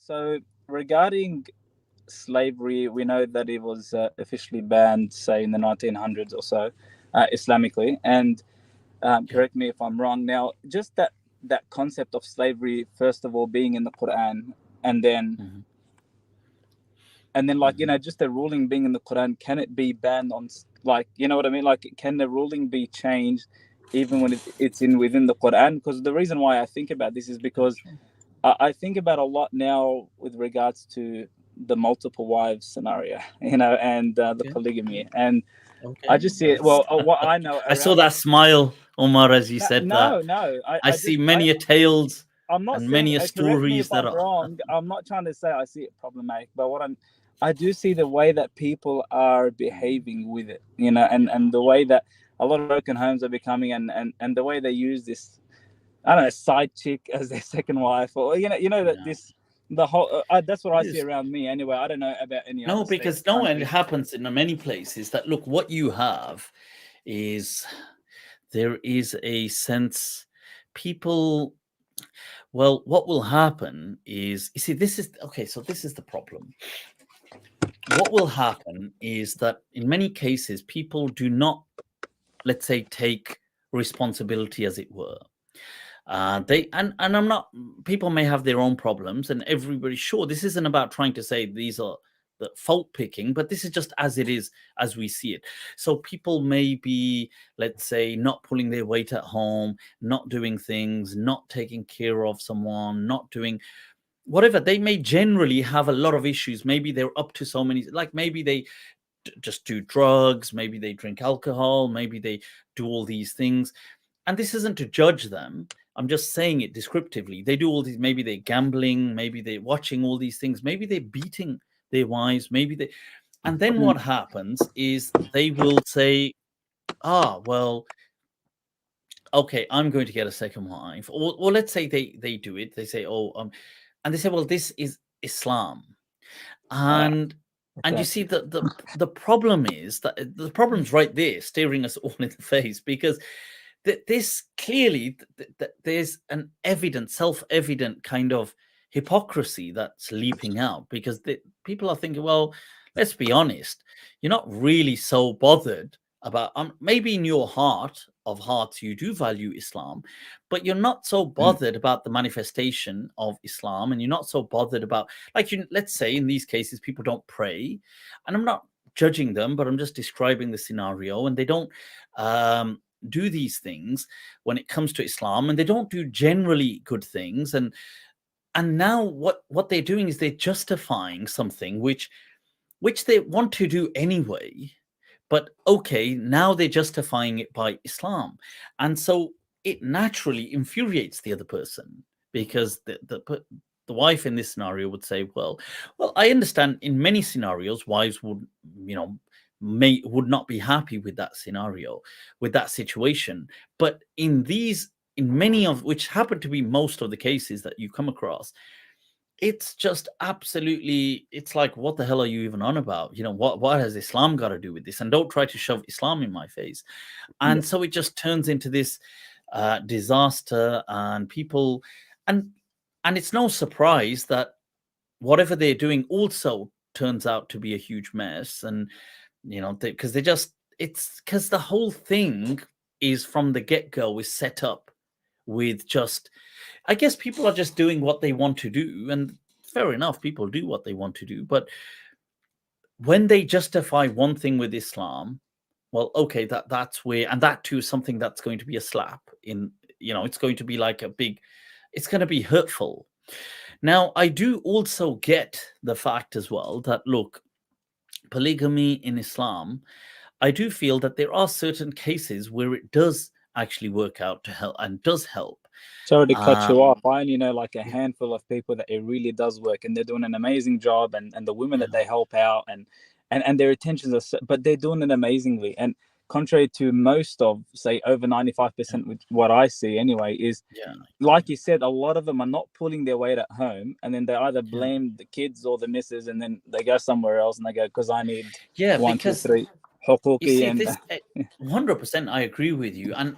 So regarding slavery, we know that it was officially banned, say, in the 1900s or so, Islamically. And Yeah. correct me if I'm wrong. Now, just that concept of slavery, first of all, being in the Quran, and then Hmm. like Hmm. just the ruling being in the Quran, can it be banned on, like, you know what I mean? Like, can the ruling be changed even when it's in within the Quran? Because the reason why I think about this is Yeah, because sure. I think about a lot now with regards to the multiple wives scenario, and the Okay. polygamy, and I Okay. just see it. That's Well, what I know I saw around that smile, Omar, as you no, said that. no, no. I I see just many a tales I'm not and saying. many a Correct me if stories that I'm are wrong. I'm not trying to say I see it problematic, but I do see the way that people are behaving with it, and yeah. the way that a lot of broken homes are becoming, and the way they use this, I don't know, side chick as their second wife, or that Yeah. this the whole. That's what It I see is. around me anyway. I don't know about any No, other states, because no, and it countries. happens in many places that look what you have is there is a sense people well, what will happen is you see, this is okay, so this is the problem. What will happen is that in many cases people do not, let's say, take responsibility, as it were. They and I'm not. People may have their own problems, and everybody. Sure, this isn't about trying to say these are the fault picking, but this is just as it is, as we see it. So people may be, let's say, not pulling their weight at home, not doing things, not taking care of someone, not doing whatever. They may generally have a lot of issues. Maybe they're up to so many, like maybe they just do drugs, maybe they drink alcohol, maybe they do all these things. And this isn't to judge them. I'm just saying it descriptively. They do all these, maybe they're gambling, maybe they're watching all these things, maybe they're beating their wives, maybe they. And then Mm. what happens is they will say, well, okay, I'm going to get a second wife. Or let's say they do it. They say, and they say, well, this is Islam. Ah, And you okay. see the problem is that the problem's right there staring us all in the face because this clearly there's an evident self-evident kind of hypocrisy that's leaping out because people are thinking, well, let's be honest, you're not really so bothered about maybe in your heart of hearts you do value Islam, but you're not so Mm. bothered about the manifestation of Islam, and you're not so bothered about, like, let's say in these cases people don't pray, and I'm not judging them, but I'm just describing the scenario, and they don't do these things when it comes to Islam, and they don't do generally good things, and now what they're doing is they're justifying something which they want to do anyway, but okay, now they're justifying it by Islam, and so it naturally infuriates the other person because the wife in this scenario would say, well, I understand in many scenarios wives would, you know, would not be happy with that scenario, with that situation, but in many of which happen to be most of the cases that you come across, it's just absolutely, it's like, what the hell are you even on about? You know, what has Islam got to do with this? And don't try to shove Islam in my face. Yeah. And so it just turns into this disaster, and people, and it's no surprise that whatever they're doing also turns out to be a huge mess. And you know, because they just, it's because the whole thing is from the get-go is set up with just, I guess people are just doing what they want to do, and fair enough, people do what they want to do. But when they justify one thing with Islam, well, okay, that's where, and that too is something that's going to be a slap in, you know, it's going to be like a big, it's going to be hurtful. Now, I do also get the fact as well that, look, polygamy in Islam, I do feel that there are certain cases where it does actually work out to help and does help. Sorry to cut Uh, you off. I only know like a yeah, handful of people that it really does work, and they're doing an amazing job, and the women that yeah, they help out, and their intentions are, but they're doing it amazingly. And contrary to most of, say, over 95%, with what I see anyway, is yeah, yeah, like you said, a lot of them are not pulling their weight at home, and then they either yeah. blame the kids or the missus, and then they go somewhere else and they go, because I need Yeah, one, two, because three. You حقوقي see, and this 100%, I agree with you. And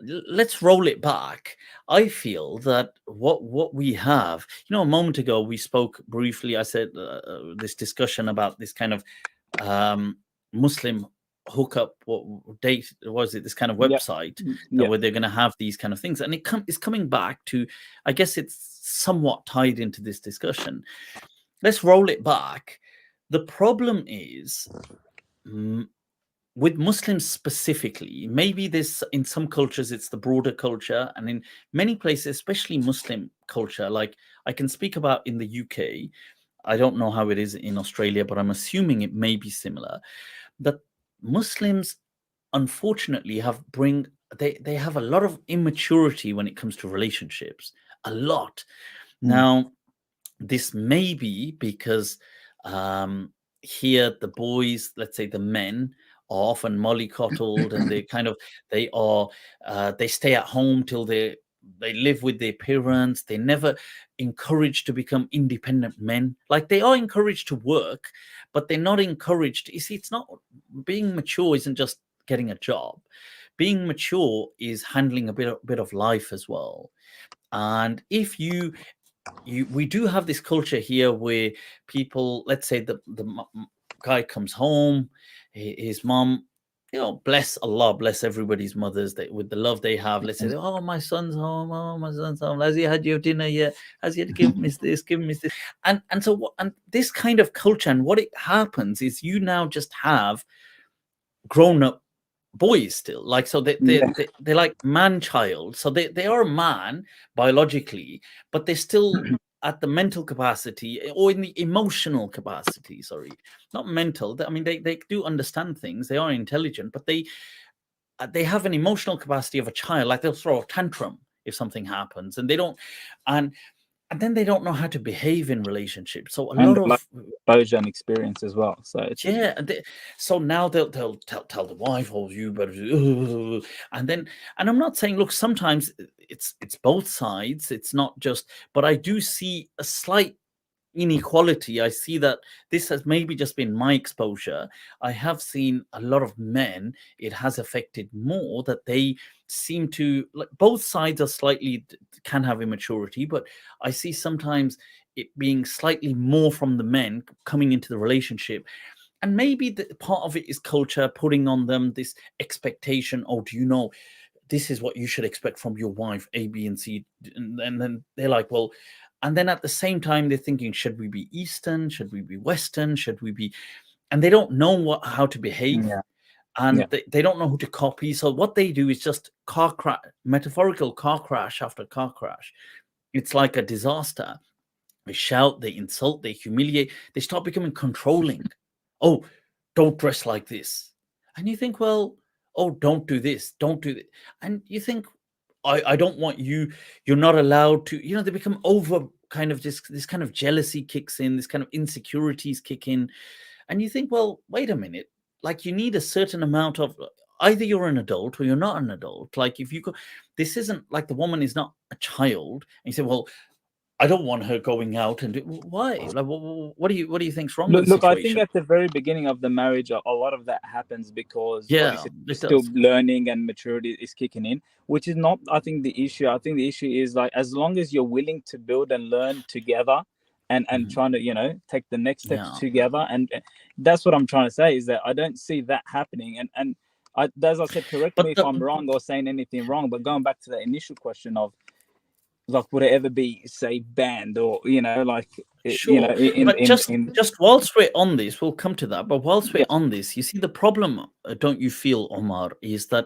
let's roll it back. I feel that what we have, a moment ago we spoke briefly. I said this discussion about this kind of um, Muslim hookup, what date was it? This kind of yeah, website yeah, where they're going to have these kind of things, and it's coming back to. I guess it's somewhat tied into this discussion. Let's roll it back. The problem is. With Muslims specifically, maybe this in some cultures it's the broader culture, and in many places, especially Muslim culture, like I can speak about in the UK. I don't know how it is in Australia, but I'm assuming it may be similar. That Muslims, unfortunately, they have a lot of immaturity when it comes to relationships. A lot. mm, Now, this may be because here the boys, let's say the men, are often mollycoddled, and they are they stay at home till they live with their parents. They never encouraged to become independent men. Like they are encouraged to work, but they're not encouraged. You see, it's not being mature isn't just getting a job. Being mature is handling a bit of life as well. And if we do have this culture here where people, let's say the guy comes home, his mom, bless Allah, bless everybody's mothers that with the love they have. Let's say, oh, my son's home, oh, my son's home. Has he had your dinner yet? Has he had to give me this, give me this? And so and this kind of culture, and what it happens is you now just have grown up boys still, like, so yeah, they're like man child, so they are a man biologically, but they're still at the mental capacity or in the emotional capacity, sorry, not mental. I mean, they do understand things, they are intelligent, but they have an emotional capacity of a child. Like they'll throw a tantrum if something happens, and they don't and and then they don't know how to behave in relationships. So a and lot like of exposure and experience as well. So it's yeah, so now they'll tell the wife, "Oh, you better," do, and then, and I'm not saying, look, sometimes it's both sides. It's not just, but I do see a slight inequality. I see that this has maybe just been my exposure. I have seen a lot of men. It has affected more that they seem to, like, both sides are slightly can have immaturity, but I see sometimes it being slightly more from the men coming into the relationship. And maybe the part of it is culture putting on them this expectation. Oh, do you know this is what you should expect from your wife, A, B, and C? And then they're like, well, and then at the same time they're thinking, should we be Eastern? Should we be Western? Should we be? And they don't know how to behave, yeah, yeah, and they don't know who to copy. So what they do is just car crash, metaphorical car crash after car crash. It's like a disaster. They shout, they insult, they humiliate, they start becoming controlling. Oh, don't dress like this. And you think, well, oh, don't do this, don't do that. And you think, I don't want you, you're not allowed to, they become over kind of this kind of jealousy kicks in, this kind of insecurities kick in. And you think, well, wait a minute, like you need a certain amount of either you're an adult or you're not an adult. Like if you go, this isn't like the woman is not a child. And you say, well, I don't want her going out and why? Like, what do you think's wrong with the Look, I think situation? at the very beginning of the marriage, a lot of that happens because Yeah, obviously you're it still does. learning and maturity is kicking in, which is not, I think, the issue. I think the issue is like as long as you're willing to build and learn together, and Mhm. trying to take the next steps Yeah, together, and that's what I'm trying to say is that I don't see that happening. And as I said, correct me but if I'm wrong or saying anything wrong, but going back to the initial question of like would it ever be say banned or like sure. But in just whilst we're on this, we'll come to that. But whilst we're yeah. on this, you see the problem, don't you feel, Omar, is that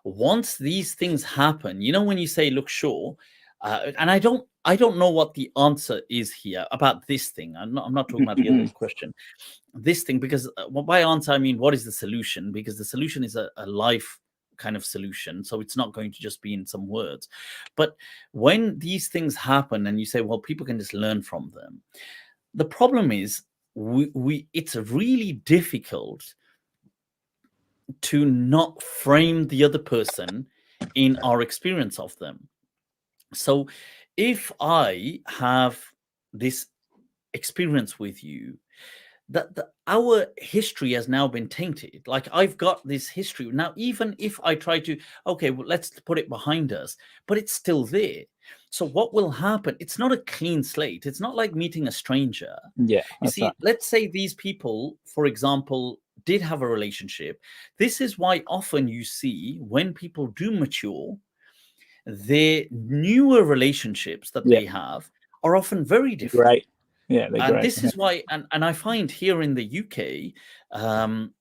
once these things happen, when you say, "Look, sure," and I don't know what the answer is here about this thing. I'm not talking about the other question. This thing, because by answer I mean what is the solution, because the solution is a life kind of solution, so it's not going to just be in some words. But when these things happen and you say, well, people can just learn from them, the problem is we it's really difficult to not frame the other person in our experience of them. So if I have this experience with you, that our history has now been tainted. Like, I've got this history now, even if I try to, okay, well, let's put it behind us, but it's still there. So what will happen? It's not a clean slate. It's not like meeting a stranger. Yeah, You that's right. see, let's say these people, for example, did have a relationship. This is why often you see when people do mature, their newer relationships that Yeah, they have are often very different. great. Yeah, they're And great. this is why, and I find here in the UK, um,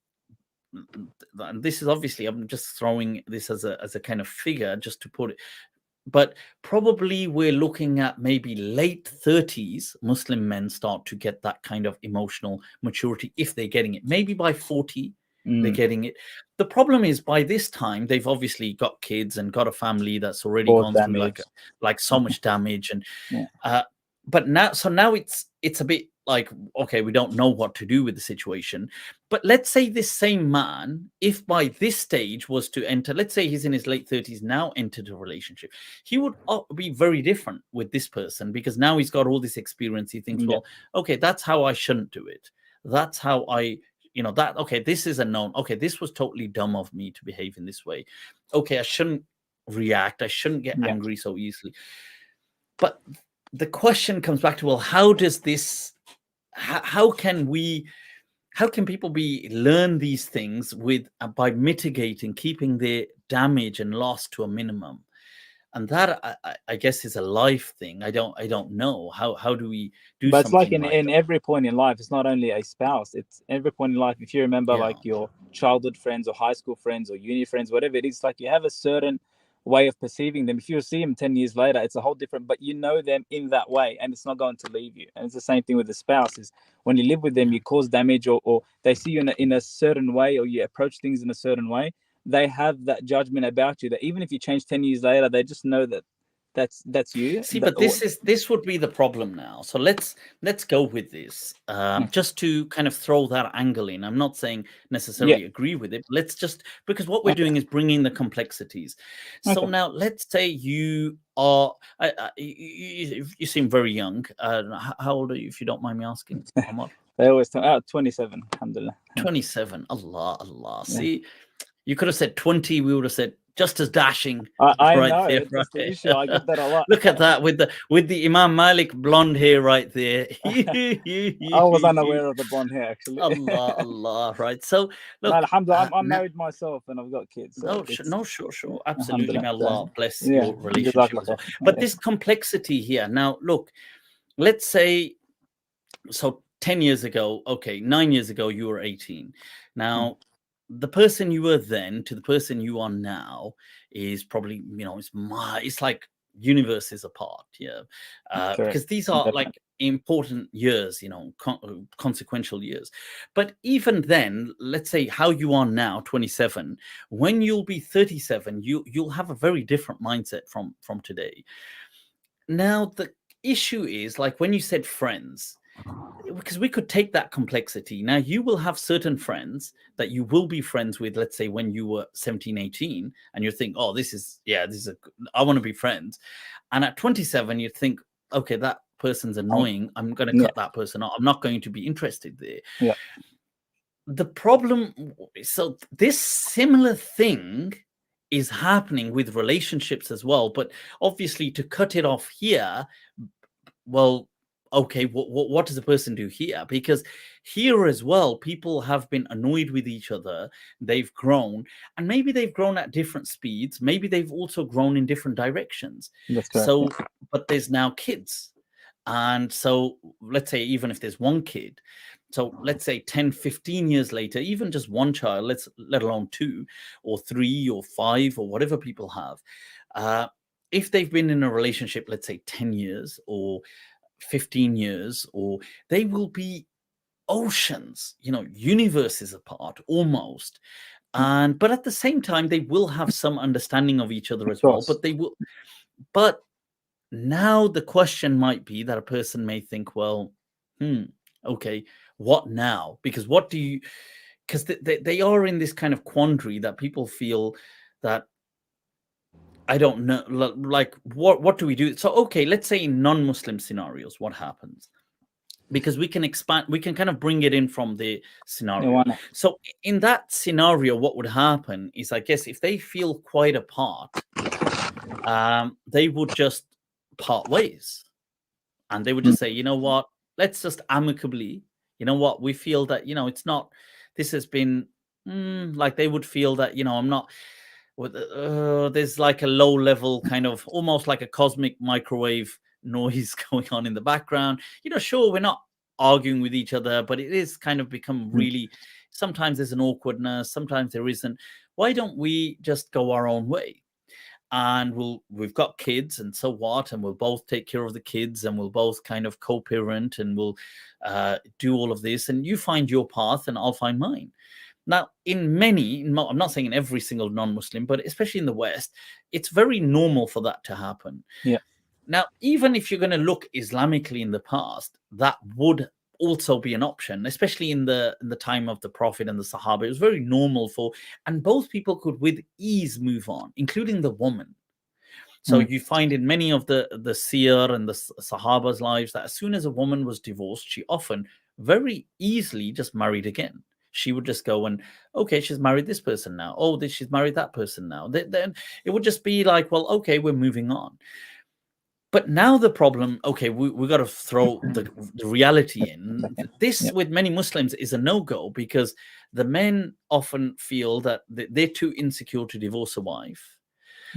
and this is obviously, I'm just throwing this as a kind of figure just to put it, but probably we're looking at maybe late 30s Muslim men start to get that kind of emotional maturity, if they're getting it. Maybe by 40 they're Mm, getting it. The problem is, by this time they've obviously got kids and got a family that's already or gone through like damage. so much damage. And Yeah, uh but now it's a bit like, okay, we don't know what to do with the situation. But let's say this same man, if by this stage was to enter, let's say he's in his late 30s now, entered a relationship, he would be very different with this person, because now he's got all this experience. He thinks, yeah, well, okay, that's how I shouldn't do it. That's how I, that, okay, this is a known, okay, this was totally dumb of me to behave in this way. Okay, I shouldn't react. I shouldn't get yeah. angry so easily. But the question comes back to, well, how does this, how can we, how can people be learn these things with by mitigating, keeping their damage and loss to a minimum? And that, I guess, is a life thing. I don't know how do we do But it's like something like in that. every point in life. It's not only a spouse. It's every point in life. If you remember, Yeah. like your childhood friends or high school friends or uni friends, whatever it is, like you have a certain way of perceiving them. If you see them 10 years later, it's a whole different. But you know them in that way, and it's not going to leave you. And it's the same thing with the spouse. Is when you live with them, Yeah. you cause damage, or they see you in a certain way, or you approach things in a certain way. They have that judgment about you that even if you change 10 years later, they just know that that's you. See, That but this would be the problem now. So let's go with this, just to kind of throw that angle in. I'm not saying yeah. necessarily agree with it. But let's just, because what we're Okay. doing is bringing the complexities. So Okay. now let's say you are, you seem very young. How old are you, if you don't mind me asking, Omar? They always tell 27, alhamdulillah. 27. Allah, Allah. Yeah. See, you could have said 20. We would have said just as dashing. I Right know there, that's the right. issue. I get that a lot. Look at that, with the Imam Malik blonde hair right there. I was unaware of the blonde hair actually. Allah, Allah, right. So No, look, alhamdulillah, I'm now, married myself and I've got kids, so no, it's no, sure, yeah, sure, absolutely. alhamdulillah. May So, Allah bless yeah, your relationship jazakallah as well. khair. But Yeah. this complexity here, now, look, let's say, so 10 years ago, okay, 9 years ago, you were 18. Mm, Now, the person you were then to the person you are now is probably, it's like universes apart. Yeah. correct. Because these are Definitely. like important years, consequential years. But even then, let's say how you are now, 27, when you'll be 37, you'll have a very different mindset from today. Now, the issue is, like, when you said friends, because we could take that complexity. Now, you will have certain friends that you will be friends with, let's say when you were 17, 18, and you think, oh, I want to be friends. And at 27, you think, okay, that person's Um, annoying. I'm going to yeah, cut that person off. I'm not going to be interested there. yeah, The problem, so this similar thing is happening with relationships as well. But obviously, to cut it off here, well, okay, what does a person do here? Because here as well, people have been annoyed with each other. They've grown, and maybe they've grown at different speeds. Maybe they've also grown in different directions. that's correct. So, Yeah. but there's now kids. And so, let's say, even if there's one kid, so let's say 10, 15 years later, even just one child, let alone two or three or five or whatever people have, uh, if they've been in a relationship, let's say 10 years or 15 years, or they will be oceans, universes apart almost. And but at the same time, they will have some understanding of each other Of as well. course. But they will, but now the question might be that a person may think, well, okay, what now? Because what do you, because they are in this kind of quandary that people feel that, I don't know, like, what do we do? So, okay, let's say in non-Muslim scenarios, what happens? because we can expand, we can kind of bring it in from the Yeah, why scenario. not? So in that scenario, what would happen is, I guess, if they feel quite apart, they would just part ways, and they would Mm, just say, you know what, let's just amicably, you know what, we feel that, it's not, this has been, like they would feel that, I'm not, there's like a low level kind of almost like a cosmic microwave noise going on in the background. Sure, we're not arguing with each other, but it is kind of become mm, really, sometimes there's an awkwardness, sometimes there isn't. Why don't we just go our own way? And we've got kids, and so what, and we'll both take care of the kids, and we'll both kind of co-parent, and we'll do all of this, and you find your path and I'll find mine. Now, I'm not saying in every single non-Muslim, but especially in the West, it's very normal for that to happen. yeah. Now, even if you're going to look Islamically in the past, that would also be an option, especially in the time of the Prophet and the Sahaba. It was very normal and both people could with ease move on, including the woman. So Mm, you find in many of the seer and the Sahaba's lives that as soon as a woman was divorced, she often very easily just married again. She would just go and, okay, she's married this person now. Oh, she's married that person now. Then it would just be like, well, okay, we're moving on. But now the problem, okay, we got to throw the reality in. This, yeah. with many Muslims, is a no-go, because the men often feel that they're too insecure to divorce a wife.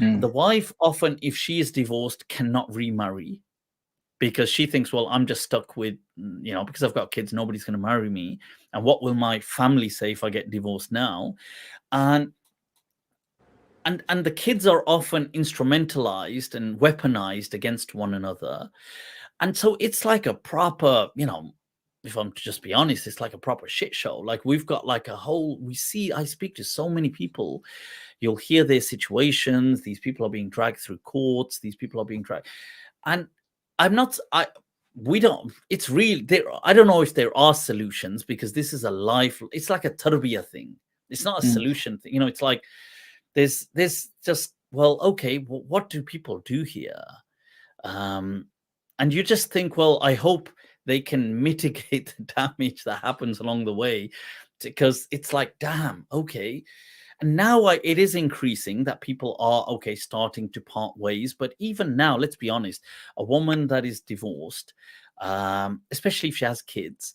Mm, The wife often, if she is divorced, cannot remarry, because she thinks, well, I'm just stuck with, because I've got kids, nobody's going to marry me. And what will my family say if I get divorced now? And and the kids are often instrumentalized and weaponized against one another. And so it's like a proper, if I'm to just be honest, it's like a proper shit show. Like we've got like I speak to so many people. You'll hear their situations. These people are being dragged through courts. These people are being dragged. And I'm not, we don't, it's real. I don't know if there are solutions, because this is a life, it's like a tarbiyah thing. It's not a mm. solution thing. It's like, there's just, well, okay, well, what do people do here? And you just think, well, I hope they can mitigate the damage that happens along the way, because it's like, damn, okay. And now it is increasing that people are, okay, starting to part ways. But even now, let's be honest, a woman that is divorced, especially if she has kids,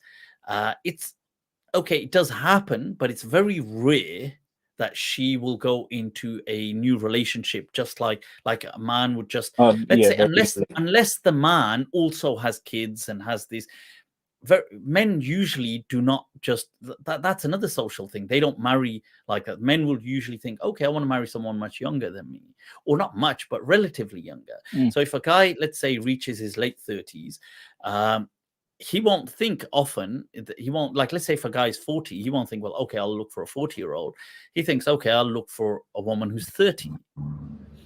it's okay, it does happen, but it's very rare that she will go into a new relationship just like a man would just, Oh, let's yeah, say, very unless easily. the man also has kids and has this. Men usually do not just that's another social thing. They don't marry like that. Men will usually think, okay, I want to marry someone much younger than me, or not much, but relatively younger. Mm, So if a guy, let's say, reaches his late 30s, he won't think often. He won't, like, let's say if a guy's 40, he won't think, well, okay, I'll look for a 40-year-old. He thinks, okay, I'll look for a woman who's 30.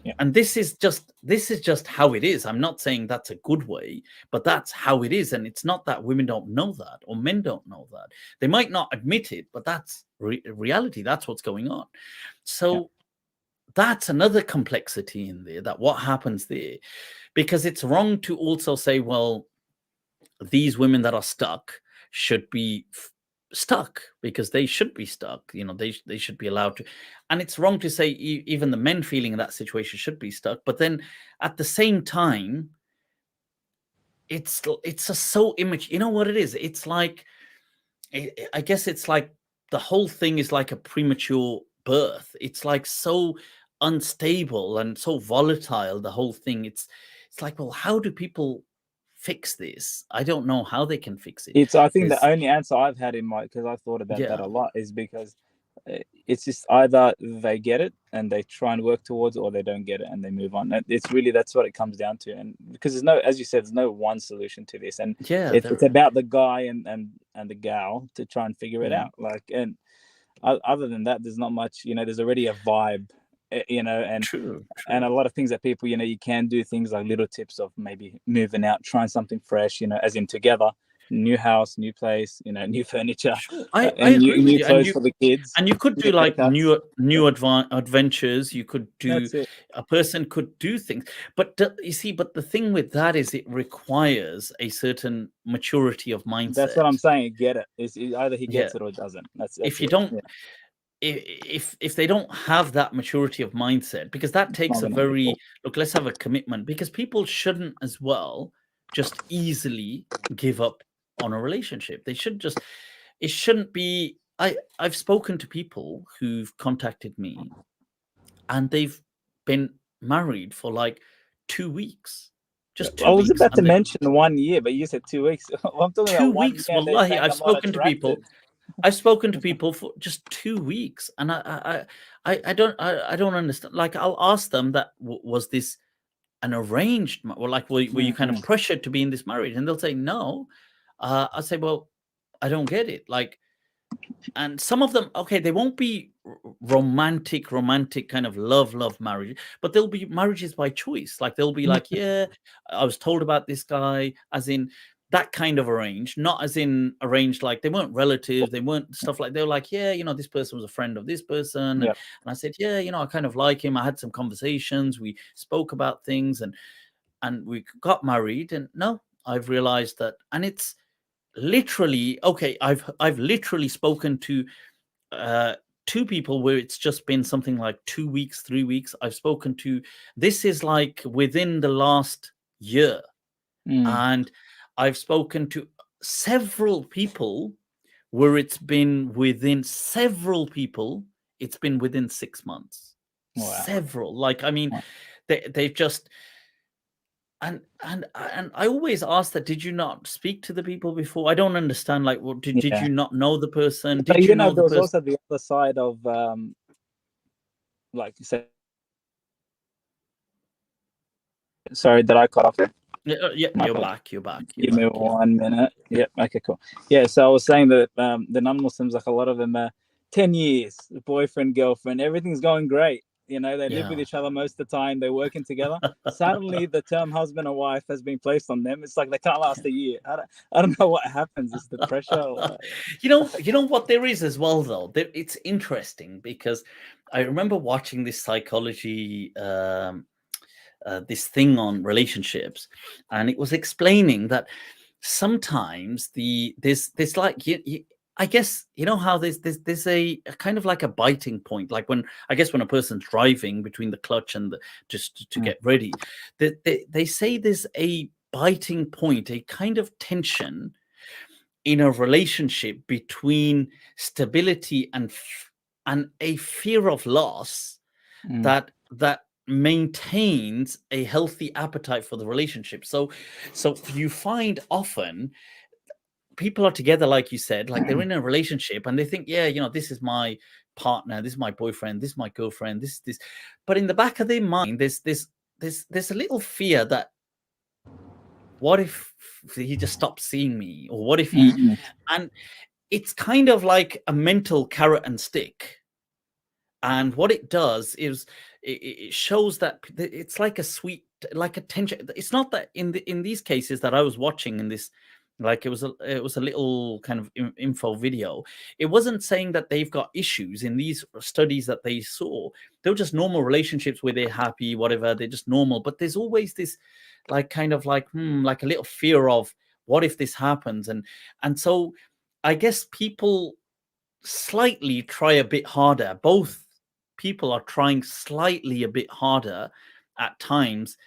yeah, And this is just how it is. I'm not saying that's a good way, but that's how it is. And it's not that women don't know that or men don't know that. They might not admit it, but that's reality. That's what's going on. yeah. So that's another complexity in there, that what happens there, because it's wrong to also say, well, these women that are stuck should be stuck, because they should be stuck. They should be allowed to. And it's wrong to say even the men feeling in that situation should be stuck. But then at the same time, it's a so image. You know what it is? It's like, I guess it's like the whole thing is like a premature birth. It's like so unstable and so volatile, the whole thing. It's like, well, how do people fix this? I don't know how they can fix it. I think the There's only answer I've had in my, because I've thought about that Yeah, a lot, is because it's just either they get it and they try and work towards it, or they don't get it and they move on. It's really, that's what it comes down to. And because there's no, as you said, there's no one solution to this, and yeah, it's about the guy and the gal to try and figure it mm, out. Like, and other than that, there's not much. There's already a vibe, true, and a true. lot of things that people, you can do things like little tips of maybe moving out, trying something fresh, as in together. new house, new place, you know, new furniture, Sure, I and agree with new you. clothes for the kids, And you could new do like haircuts. adventures. You could do That's it. a person could do things, but you see, but the thing with that is it requires a certain maturity of That's what I'm mindset. saying. Get it. It's either he Yeah, gets it or doesn't. That's if you it. don't, Yeah, if they don't have that maturity of mindset, because that it's takes not a gonna be very cool. look. Let's have a commitment, because people shouldn't as well just easily give up on a relationship. They should just it shouldn't be. I've spoken to people who've contacted me and they've been married for like 2 weeks, Yeah. just I two was weeks, about to and they mention 1 year, but you said 2 weeks. I'm talking about 1 year, 2 weeks. and they're Wallahi, saying I've I'm not spoken to attracted. people. I've spoken to people for just 2 weeks, and I don't understand. Like, I'll ask them that was this an arranged, or like were you kind of Mm-hmm. pressured to be in this marriage? And they'll say no. I say, well, I don't get it. Like, and some of them, okay, they won't be romantic kind of love marriage, but they'll be marriages by choice. Like, they'll be like, yeah, I was told about this guy, as in that kind of arranged, not as in arranged like they weren't relatives, they weren't stuff like, they were like, yeah, this person was a friend of this person, and Yeah. I said, yeah, I kind of like him, I had some conversations, we spoke about things, and we got married. And no, I've realized that, and it's literally okay, I've literally spoken to uh two people where it's just been something like 2 weeks, 3 weeks. I've spoken to, this is like within the last year, Mm. and I've spoken to several people where it's been within 6 months. Wow. Several, like, I mean, they've just, and I always ask that, did you not speak to the people before? I don't understand, like, well, did Yeah. you not know the person? But Did you know the there was person? also the other side of like you said. Sorry, did I cut off there? Yeah, My apologies. you're Give me back, yeah. 1 minute. Yep. Okay. Cool. Yeah. So I was saying that the non-Muslims, like a lot of them, are 10 years, boyfriend, girlfriend, everything's going great. You know, they live with Yeah. each other most of the time. They're working together. Suddenly, the term husband and wife has been placed on them. It's like they can't last a year. I don't know what happens. It's the pressure. Or... You know what there is as well, though. It's interesting because I remember watching this psychology, this thing on relationships, and it was explaining that sometimes there's like I guess how there's a kind of like a biting point, like when, I guess, when a person's driving between the clutch and the, just to Mm, get ready, they say there's a biting point, a kind of tension in a relationship between stability and a fear of loss mm, that maintains a healthy appetite for the relationship. So you find often people are together, like you said, like they're in a relationship and they think, yeah, this is my partner, this is my boyfriend, this is my girlfriend, this, but in the back of their mind, there's a little fear that, what if he just stops seeing me, or what if he, mm, and it's kind of like a mental carrot and stick. And what it does is it shows that it's like a sweet, like a tension. It's not that in these cases that I was watching in this, like, it was a little kind of info video. It wasn't saying that they've got issues in these studies that they saw. They were just normal relationships where they're happy, whatever. They're just normal. But there's always this, like, kind of like a little fear of, what if this happens, and so I guess people slightly try a bit harder. Both people are trying slightly a bit harder at times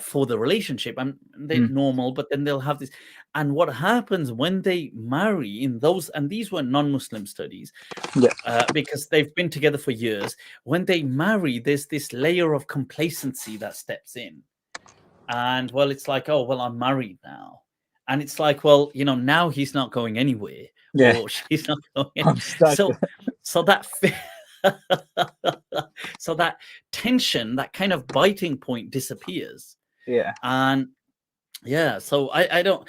for the relationship, and they're mm. normal, but then they'll have this. And what happens when they marry in those, and these were non-Muslim studies, Yeah. because they've been together for years, when they marry, there's this layer of complacency that steps in. And, well, it's like, oh, well, I'm married now. And it's like, well, now he's not going anywhere, Yeah. or she's not going. I'm stuck. So that so that tension, that kind of biting point disappears. Yeah. And yeah, so I don't.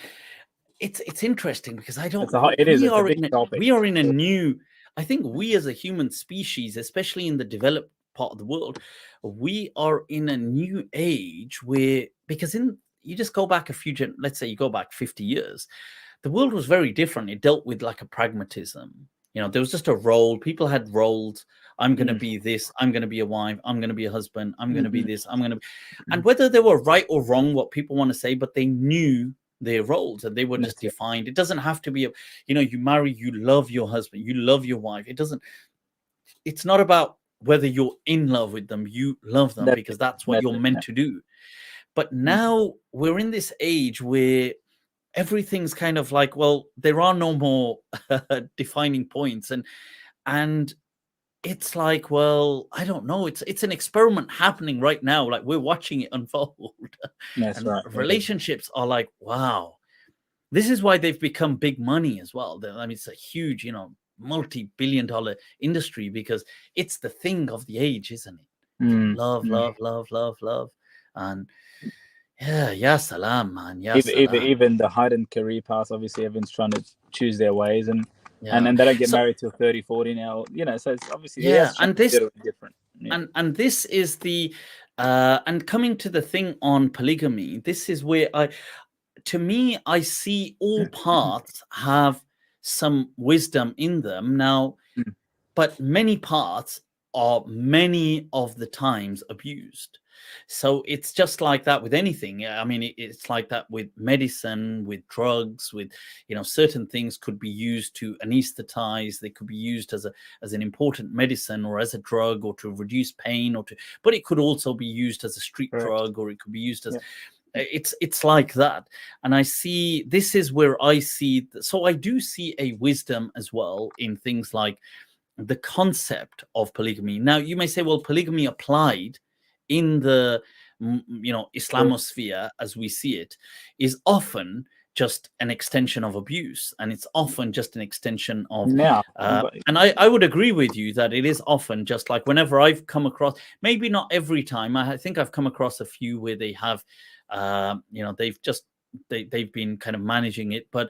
It's interesting because I don't. It is. It's a big topic. We are in a new. I think we as a human species, especially in the developed part of the world, we are in a new age where, because you just go back let's say you go back 50 years, the world was very different. It dealt with like a pragmatism. You know, there was just a role. People had roles. I'm going to Mm. be this. I'm going to be a wife. I'm going to be a husband. I'm going to be Mm-mm. this. I'm going to, and Mm. whether they were right or wrong, what people want to say, but they knew their roles and they were just That's it. defined. It doesn't have to be a, you know, you marry, you love your husband, you love your wife. It doesn't. It's not about whether you're in love with them. You love them That's because it. that's what That's you're it. meant Yeah. to do. But Mm. now we're in this age where everything's kind of like, well, there are no more defining points, and it's like, well, I don't know, it's an experiment happening right now, like we're watching it unfold. That's And right. It is. relationships are like, wow, this is why they've become big money as well. I mean, it's a huge, you know, multi-billion-dollar industry because it's the thing of the age, isn't it? Mm. Love, Mm. love, love, love, love. And yeah, ya salam, man, ya Even salam. even the heightened career paths, obviously everyone's trying to choose their ways, Yeah. and they don't get So married till 30, 40 now, you know, so it's obviously it yeah, has changed and a this little bit different. Yeah. and this is the and coming to the thing on polygamy, this is where I, to me, I see all parts have some wisdom in them now, Mm. but many parts are many of the times abused. So it's just like that with anything. I mean, it's like that with medicine, with drugs, with, you know, certain things could be used to anesthetize. They could be used as an important medicine or as a drug or to reduce pain or to, but it could also be used as a street Correct. drug, or it could be used as, Yeah. it's like that. And I see, this is where I see, so I do see a wisdom as well in things like the concept of polygamy. Now, you may say, well, polygamy applied in the, you know, Sure. Islamosphere as we see it is often just an extension of abuse, and it's often just an extension of Now, but and I would agree with you that it is often just like, whenever I've come across, maybe not every time, I think I've come across a few where they have you know, they've just they've been kind of managing it, but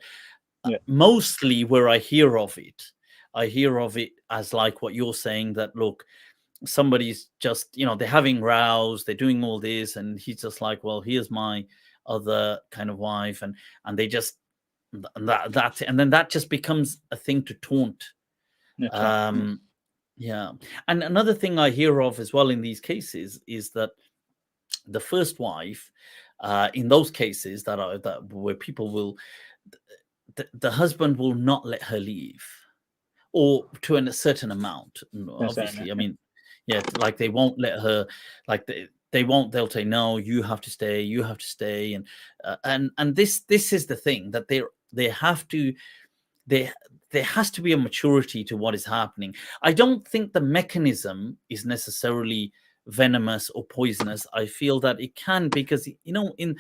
yeah. mostly where I hear of it, I hear of it as like what you're saying, that look, somebody's just, you know, they're having rows, they're doing all this, and he's just like, well, here's my other kind of wife, and they just, and that's it. And then that just becomes a thing to taunt. That's right. Yeah. um yeah. And another thing I hear of as well in these cases is that the first wife, in those cases that are that where people will, the husband will not let her leave, or to a certain amount. That's right. Obviously, I mean, yeah, like they won't let her, like they won't. They'll say, no, you have to stay, you have to stay, and this is the thing, that they have to, they there has to be a maturity to what is happening. I don't think the mechanism is necessarily venomous or poisonous. I feel that it can, because, you know, in,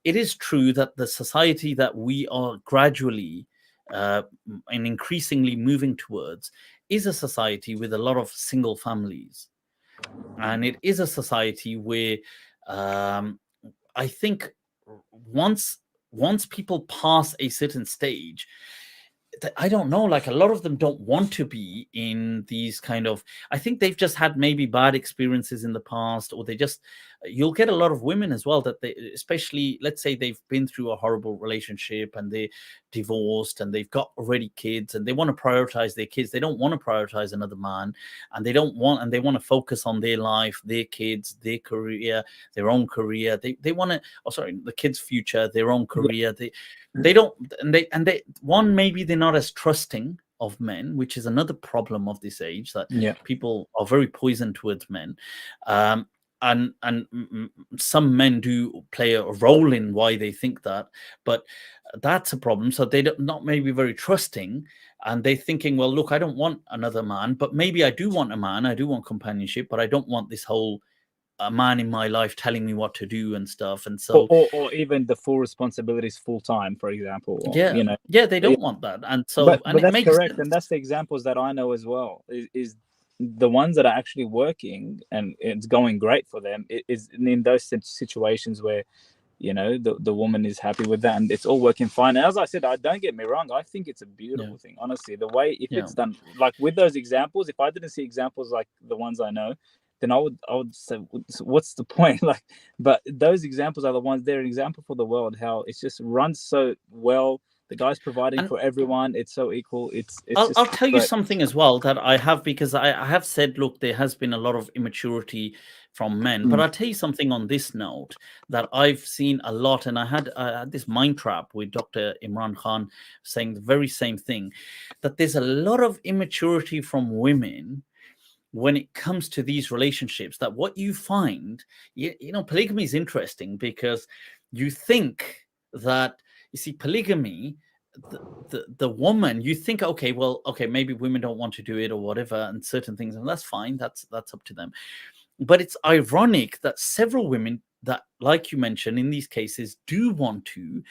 it is true that the society that we are gradually uh, and increasingly moving towards is a society with a lot of single families, and it is a society where um, I think once once people pass a certain stage, I don't know, like a lot of them don't want to be in these kind of, I think they've just had maybe bad experiences in the past, or they just, you'll get a lot of women as well that they, especially, let's say they've been through a horrible relationship and they divorced and they've got already kids and they want to prioritize their kids. They don't want to prioritize another man, and they don't want, and they want to focus on their life, their kids, their career, their own career. They want to, oh, sorry, the kids' future, their own career. They don't, and they one, maybe they're not as trusting of men, which is another problem of this age, that Yeah. people are very poisoned towards men. And some men do play a role in why they think that, but that's a problem. So they don't, not maybe very trusting, and they're thinking, well, look, I don't want another man, but maybe I do want a man, I do want companionship, but I don't want this whole a man in my life telling me what to do and stuff. And so Or even the full responsibilities full time, for example, or, yeah, you know. yeah, they Yeah. don't want that. And so, and But it that's makes correct, and sense. that's the examples that I know as well. Is the ones that are actually working and it's going great for them, is in those situations where, you know, the woman is happy with that and it's all working fine. And as I said, I don't, get me wrong, I think it's a Yeah, beautiful thing, honestly, the way, if yeah, it's done like with those examples. If I didn't see examples like the ones I know, then I would say, what's the point? Like, but those examples are the ones, they're an example for the world, how it's just runs so well. The guy's providing And for everyone. It's so equal. It's I'll, just I'll tell you great. something as well that I have, because I have said, look, there has been a lot of immaturity from men. But Mm, I'll tell you something on this note that I've seen a lot. And I had this mind trap with Dr. Imran Khan saying the very same thing, that there's a lot of immaturity from women when it comes to these relationships. That what you find, polygamy is interesting because you think that, you see, polygamy, the woman, you think, okay, well, okay, maybe women don't want to do it or whatever, and certain things, and that's fine, that's up to them. But it's ironic that several women that, like you mentioned, in these cases do want to,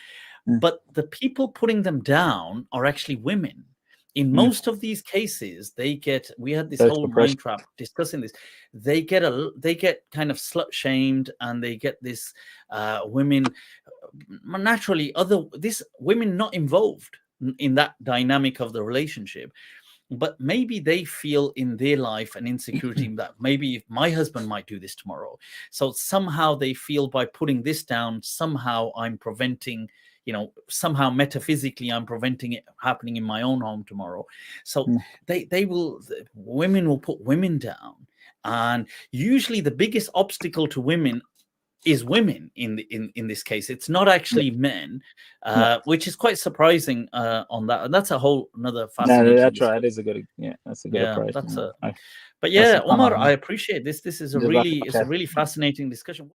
mm, but the people putting them down are actually women. In mm. most of these cases, we had this whole Social pressure. mind trap discussing this. They get kind of slut shamed, and they get this women, naturally, this women not involved in that dynamic of the relationship, but maybe they feel in their life an insecurity that maybe if my husband might do this tomorrow, so somehow they feel by putting this down, somehow I'm preventing, somehow metaphysically I'm preventing it happening in my own home tomorrow. So Mm, women will put women down, and usually the biggest obstacle to women is women in this case. It's not yeah, actually men, yeah. which is quite surprising on that. And that's a whole another No, fascinating that's right. It discussion. is a good, yeah, that's a good Yeah, approach. that's a. I, But that's yeah, Omar, subhanallah. I appreciate this. This is a Jazakallah really khair. fascinating discussion.